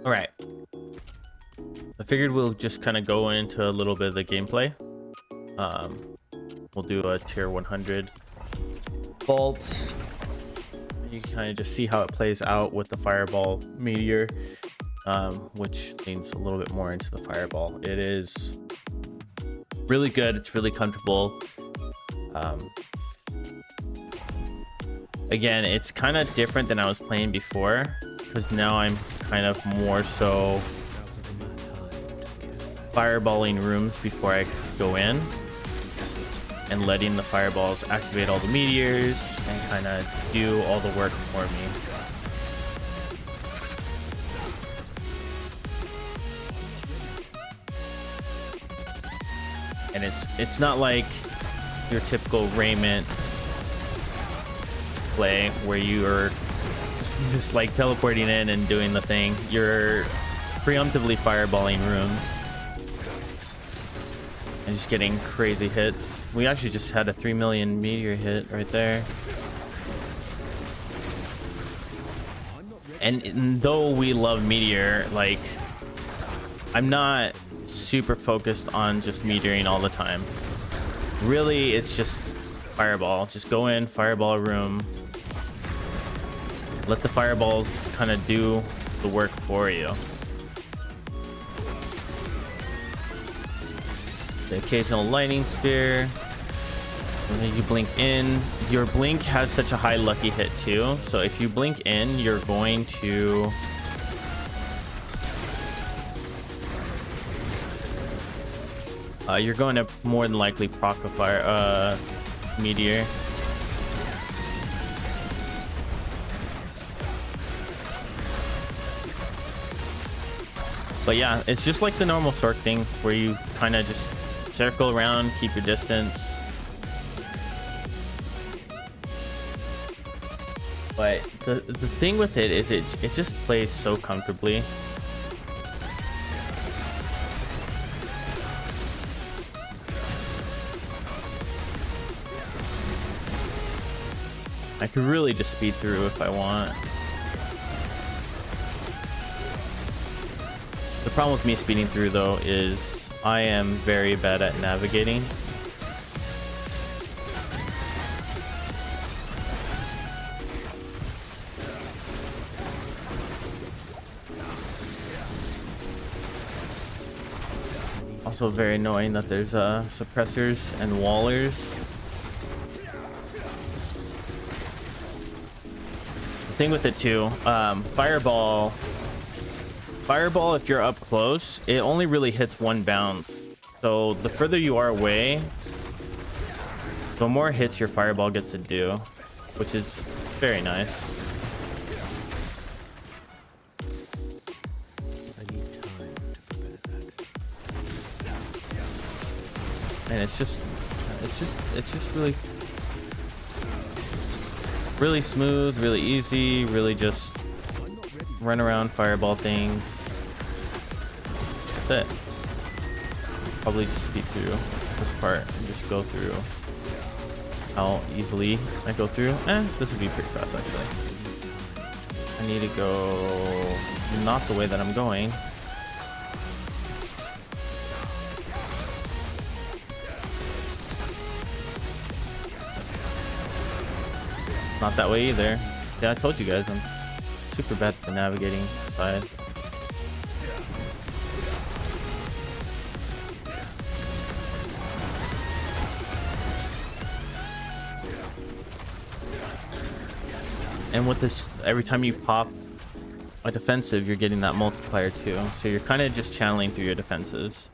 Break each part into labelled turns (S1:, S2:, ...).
S1: All right. I figured we'll just kind of go into a little bit of the gameplay. Um, we'll do a tier 100 vault. You can kind of just see how it plays out with the fireball meteor, which leans a little bit more into the fireball. It is really good. It's really comfortable. Again, it's kind of different than I was playing before, because now I'm kind of more so fireballing rooms before I go in and letting the fireballs activate all the meteors and kind of do all the work for me. And it's not like your typical Raymond play where you are just like teleporting in and doing the thing. You're preemptively fireballing rooms and just getting crazy hits. We actually just had a 3 million meteor hit right there. And though we love meteor, like, I'm not super focused on just meteoring all the time. Really, it's just fireball. Just go in, fireball a room, let the fireballs kind of do the work for you. The occasional lightning spear. And then you blink in. Your blink has such a high lucky hit too, so if you blink in, you're going to more than likely proc a fire meteor. But yeah, it's just like the normal Sork thing where you kind of just circle around, keep your distance. But the thing with it is it just plays so comfortably. I could really just speed through if I want. The problem with me speeding through though is I am very bad at navigating. Also very annoying that there's suppressors and wallers. The thing with it too, fireball, if you're up close, it only really hits one bounce. So the further you are away, the more hits your fireball gets to do, which is very nice. And it's just really smooth, really easy, really just run around, fireball things. That's it. Probably just speed through this part and just go through how easily I go through. This would be pretty fast actually. I need to go not the way that I'm going. Not that way either. Yeah, I told you guys I'm super bad at the navigating side. And with this, every time you pop a defensive, you're getting that multiplier too. So you're kind of just channeling through your defenses.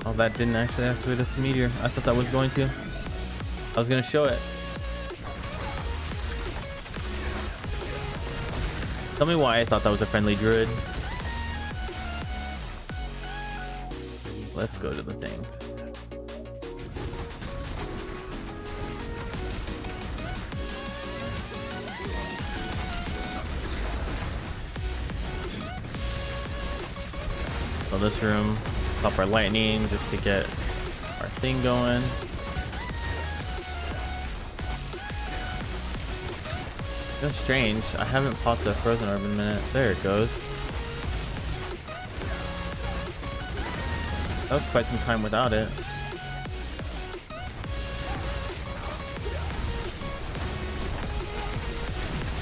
S1: Oh, that didn't actually activate the meteor. I thought that was going to. I was going to show it. Tell me why I thought that was a friendly druid. Let's go to the thing. this room. Pop our lightning just to get our thing going. That's strange. I haven't popped the frozen orb in a minute. There it goes. That was quite some time without it.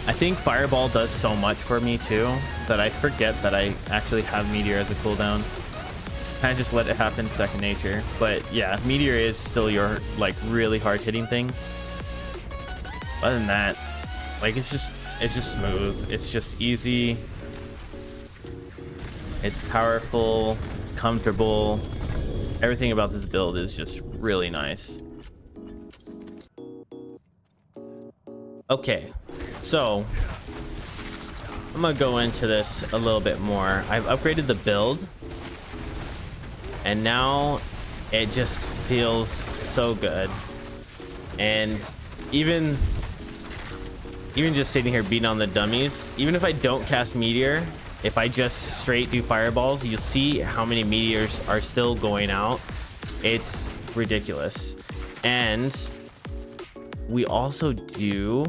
S1: I think Fireball does so much for me too that I forget that I actually have Meteor as a cooldown. Kind of just let it happen second nature. But yeah, Meteor is still your like really hard hitting thing. Other than that, like it's just smooth. It's just easy. It's powerful. It's comfortable. Everything about this build is just really nice. Okay, so I'm gonna go into this a little bit more. I've upgraded the build, and now it just feels so good. And even just sitting here beating on the dummies, even if I don't cast Meteor, if I just straight do fireballs, you'll see how many meteors are still going out. It's ridiculous. And we also do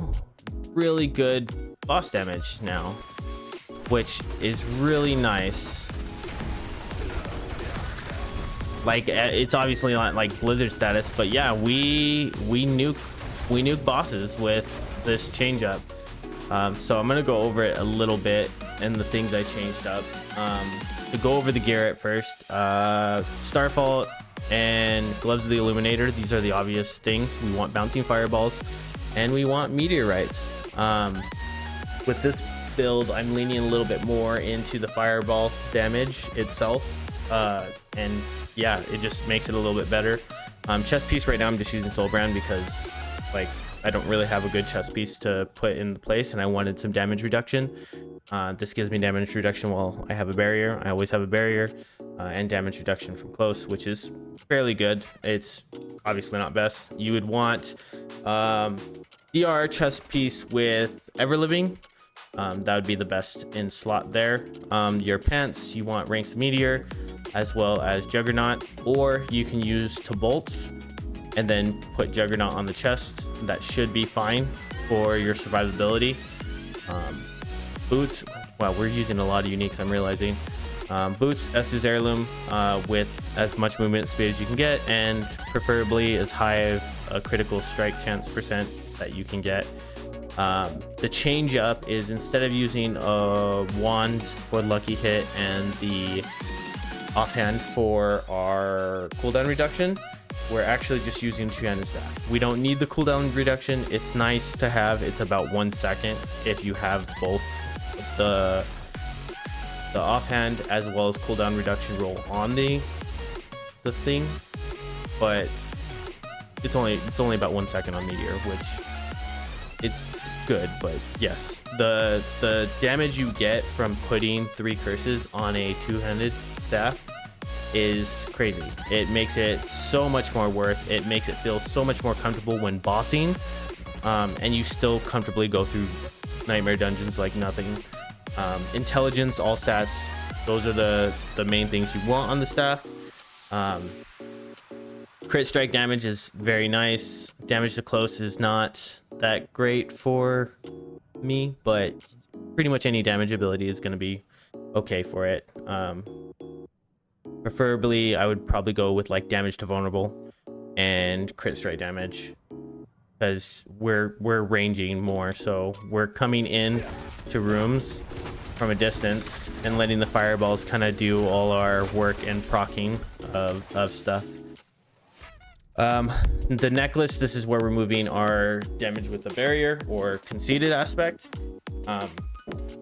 S1: really good boss damage now, which is really nice. Like, it's obviously not like Blizzard status, but yeah, we nuke bosses with this change up. So I'm gonna go over it a little bit and the things I changed up. To go over the gear at first, Starfall and Gloves of the Illuminator, these are the obvious things. We want bouncing fireballs and we want meteorites. With this build, I'm leaning a little bit more into the fireball damage itself, and yeah, it just makes it a little bit better. Chest piece right now, I'm just using Soulbrand because like I don't really have a good chest piece to put in place, and I wanted some damage reduction. This gives me damage reduction while I have a barrier. I always have a barrier, and damage reduction from close, which is fairly good. It's obviously not best. You would want DR chest piece with Everliving. That would be the best in slot there. Your pants, you want ranks Meteor as well as Juggernaut, or you can use to bolts and then put Juggernaut on the chest. That should be fine for your survivability. Boots, wow, we're using a lot of uniques, I'm realizing. Boots, Estus Heirloom, with as much movement speed as you can get, and preferably as high a critical strike chance percent that you can get. The change up is, instead of using a wand for lucky hit and the offhand for our cooldown reduction, we're actually just using two-handed staff. We don't need the cooldown reduction. It's nice to have. It's about 1 second if you have both the offhand as well as cooldown reduction roll on the thing, but it's only about 1 second on Meteor, which it's good. But yes, the damage you get from putting 3 curses on a two-handed staff is crazy. It makes it so much more worth. It makes it feel so much more comfortable when bossing, and you still comfortably go through nightmare dungeons like nothing. Intelligence, all stats, those are the main things you want on the staff. Crit strike damage is very nice. Damage to close is not that great for me, but pretty much any damage ability is going to be okay for it. Preferably, I would probably go with like damage to vulnerable and crit strike damage, because we're ranging more, so we're coming in to rooms from a distance and letting the fireballs kind of do all our work and proccing of stuff. The necklace, this is where we're moving our damage with the barrier or conceited aspect.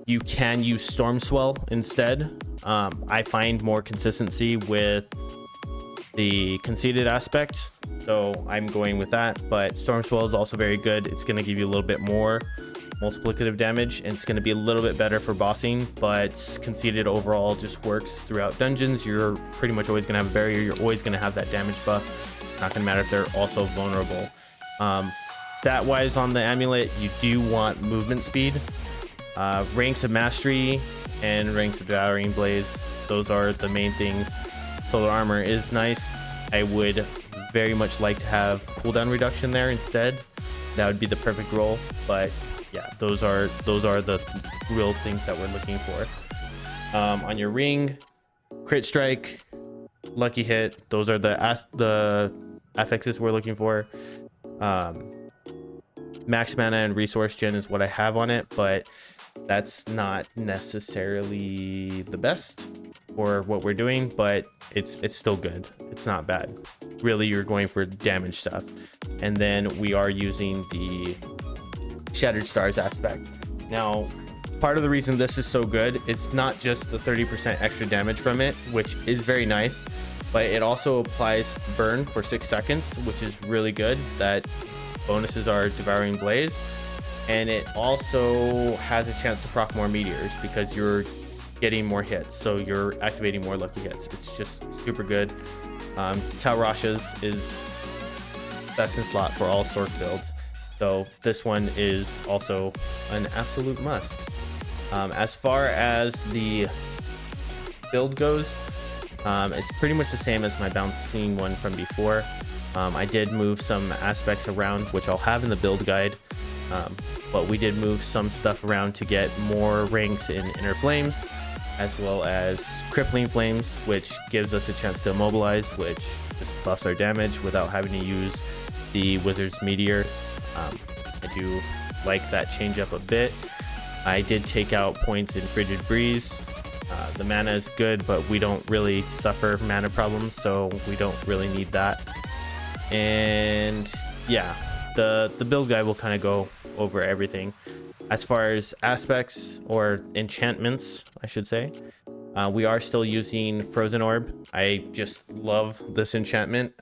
S1: You can use Storm Swell instead. I find more consistency with the conceited aspect, so I'm going with that. But Storm Swell is also very good. It's going to give you a little bit more multiplicative damage, and it's going to be a little bit better for bossing, but conceited overall just works throughout dungeons. You're pretty much always going to have a barrier. You're always going to have that damage buff. Not going to matter if they're also vulnerable. Stat wise on the amulet, you do want movement speed. Ranks of mastery, and Rings of Devouring Blaze. Those are the main things. Total armor is nice. I would very much like to have cooldown reduction there instead. That would be the perfect roll. But yeah, those are the real things that we're looking for. On your ring, crit strike, lucky hit. Those are the affixes we're looking for. Max mana and resource gen is what I have on it, but that's not necessarily the best for what we're doing, but it's still good. It's not bad. Really, you're going for damage stuff. And then we are using the Shattered Stars aspect. Now, part of the reason this is so good, it's not just the 30% extra damage from it, which is very nice, but it also applies burn for 6 seconds, which is really good. That bonuses are Devouring Blaze, and it also has a chance to proc more meteors because you're getting more hits, so you're activating more lucky hits. It's just super good. Talrashas is best in slot for all Sork builds, so this one is also an absolute must. As far as the build goes, it's pretty much the same as my bouncing one from before. I did move some aspects around, which I'll have in the build guide, but we did move some stuff around to get more ranks in Inner Flames, as well as Crippling Flames, which gives us a chance to immobilize, which just buffs our damage without having to use the Wizard's Meteor. I do like that change up a bit. I did take out points in Frigid Breeze. The mana is good, but we don't really suffer mana problems, so we don't really need that. And yeah, the build guide will kind of go over everything. As far as aspects or enchantments, I should say, we are still using Frozen Orb. I just love this enchantment.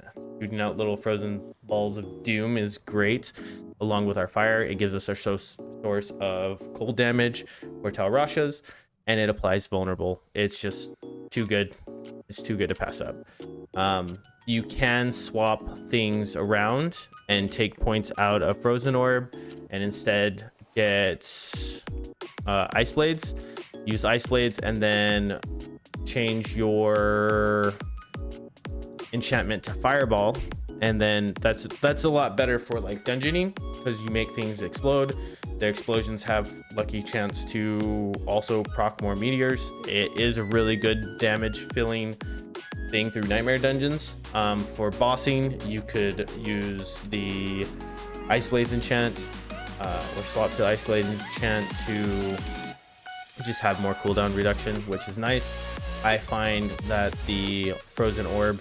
S1: Shooting out little frozen balls of doom is great. Along with our fire, it gives us our source of cold damage for Talrashas, and it applies vulnerable. It's just too good. It's too good to pass up. You can swap things around and take points out of Frozen Orb and instead get Ice Blades. Use Ice Blades and then change your enchantment to Fireball, and then that's a lot better for like dungeoning because you make things explode. The explosions have lucky chance to also proc more meteors. It is a really good damage filling thing through nightmare dungeons. For bossing, you could use the Ice Blades enchant or swap to Ice Blade enchant to just have more cooldown reduction, which is nice. I find that the Frozen Orb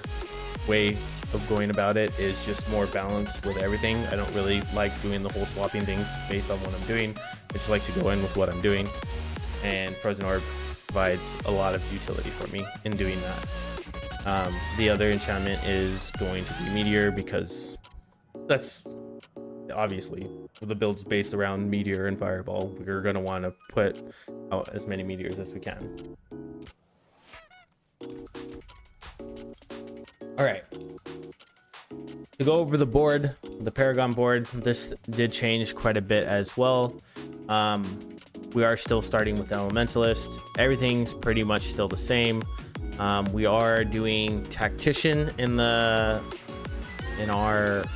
S1: way of going about it is just more balanced with everything. I don't really like doing the whole swapping things based on what I'm doing. I just like to go in with what I'm doing, and Frozen Orb provides a lot of utility for me in doing that. The other enchantment is going to be Meteor, because that's obviously the build's based around Meteor and Fireball. We're going to want to put out as many meteors as we can. All right, to go over the board, the Paragon board, this did change quite a bit as well. We are still starting with the Elementalist. Everything's pretty much still the same. We are doing Tactician in our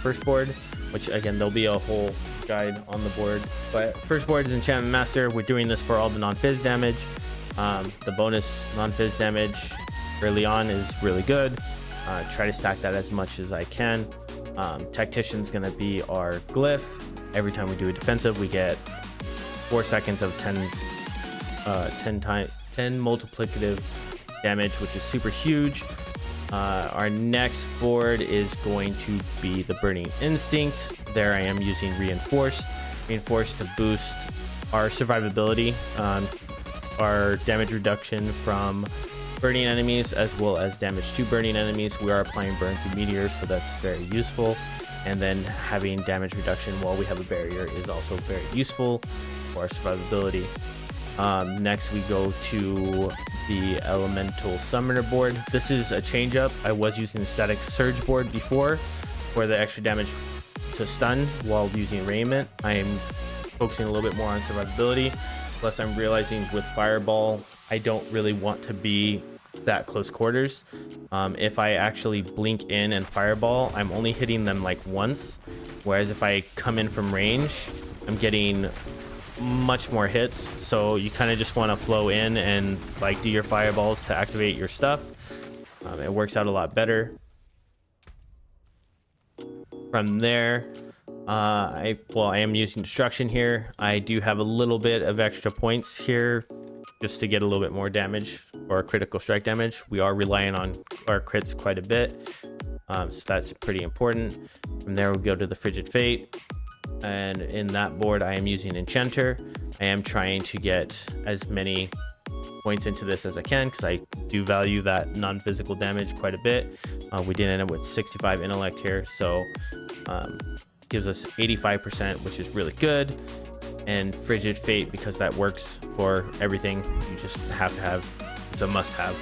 S1: first board, which again, there'll be a whole guide on the board. But first board is Enchantment Master. We're doing this for all the non-fizz damage. The bonus non-fizz damage early on is really good. Try to stack that as much as I can. Tactician's gonna be our glyph. Every time we do a defensive, we get 4 seconds of 10 multiplicative damage, which is super huge. Our next board is going to be the Burning Instinct. There I am using Reinforced to boost our survivability, our damage reduction from burning enemies, as well as damage to burning enemies. We are applying burn to meteors, so that's very useful. And then having damage reduction while we have a barrier is also very useful for our survivability. Next we go to the Elemental Summoner board. This is a change up. I was using the Static Surge board before for the extra damage to stun while using Raiment. I am focusing a little bit more on survivability. Plus I'm realizing with fireball, I don't really want to be that close quarters. If I actually blink in and fireball, I'm only hitting them like once. Whereas if I come in from range, I'm getting much more hits. So you kind of just want to flow in and like do your fireballs to activate your stuff. It works out a lot better. From there, I am using destruction here. I do have a little bit of extra points here just to get a little bit more damage or critical strike damage. We are relying on our crits quite a bit, so that's pretty important. From there, we'll go to the Frigid Fate, and in that board, I am using Enchanter. I am trying to get as many points into this as I can because I do value that non-physical damage quite a bit. We did end up with 65 intellect here, so gives us 85%, which is really good. And Frigid Fate, because that works for everything, you just have to have, it's a must-have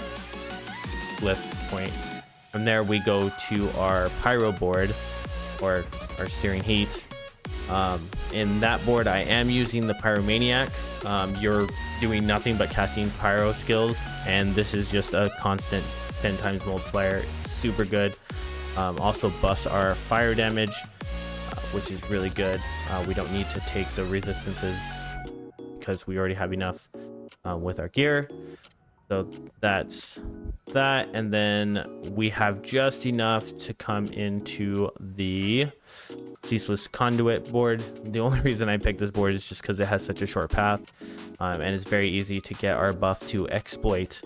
S1: glyph point. From there, we go to our Pyro board, or our Searing Heat. In that board, I am using the Pyromaniac. You're doing nothing but casting Pyro skills, and this is just a constant 10 times multiplier. It's super good. Also buffs our fire damage, which is really good. We don't need to take the resistances because we already have enough with our gear. So that's that. And then we have just enough to come into the Ceaseless Conduit board. The only reason I picked this board is just because it has such a short path, and it's very easy to get our buff to Exploit,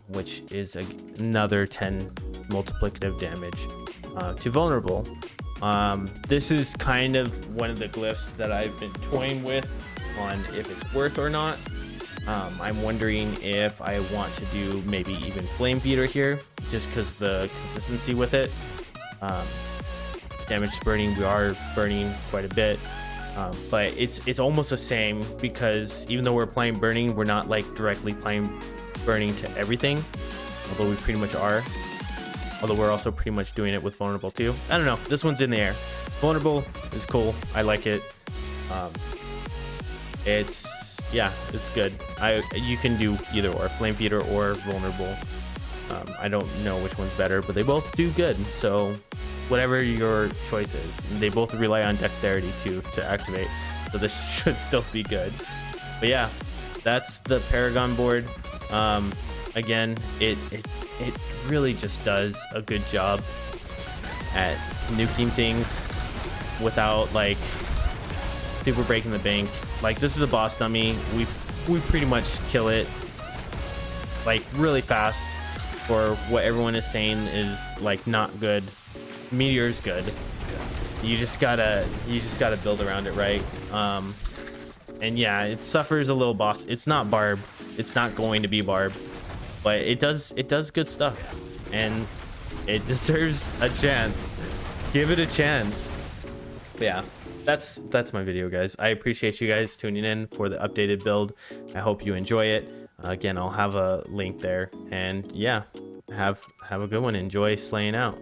S1: which is another 10 multiplicative damage to Vulnerable. This is kind of one of the glyphs that I've been toying with on if it's worth or not. I'm wondering if I want to do maybe even Flame Feeder here, just because the consistency with it. Damage burning, we are burning quite a bit, but it's almost the same, because even though we're playing burning, we're not like directly playing burning to everything, although we pretty much are. Although we're also pretty much doing it with vulnerable too. I don't know, this one's in the air. Vulnerable is cool, I like it. It's good. You can do either or, Flame Feeder or vulnerable. I don't know which one's better, but they both do good, so whatever your choice is. They both rely on dexterity too to activate, so this should still be good. But yeah, that's the Paragon board. Again, it really just does a good job at nuking things without like super breaking the bank. Like, this is a boss dummy. We pretty much kill it like really fast for what everyone is saying is like not good. Meteor's good. You just gotta build around it right. And yeah, it suffers a little boss. It's not barb. It's not going to be barb, but it does good stuff, and it deserves a chance. Give it a chance. But yeah, that's my video, guys. I appreciate you guys tuning in for the updated build. I hope you enjoy it. Again, I'll have a link there, and yeah, have a good one. Enjoy slaying out.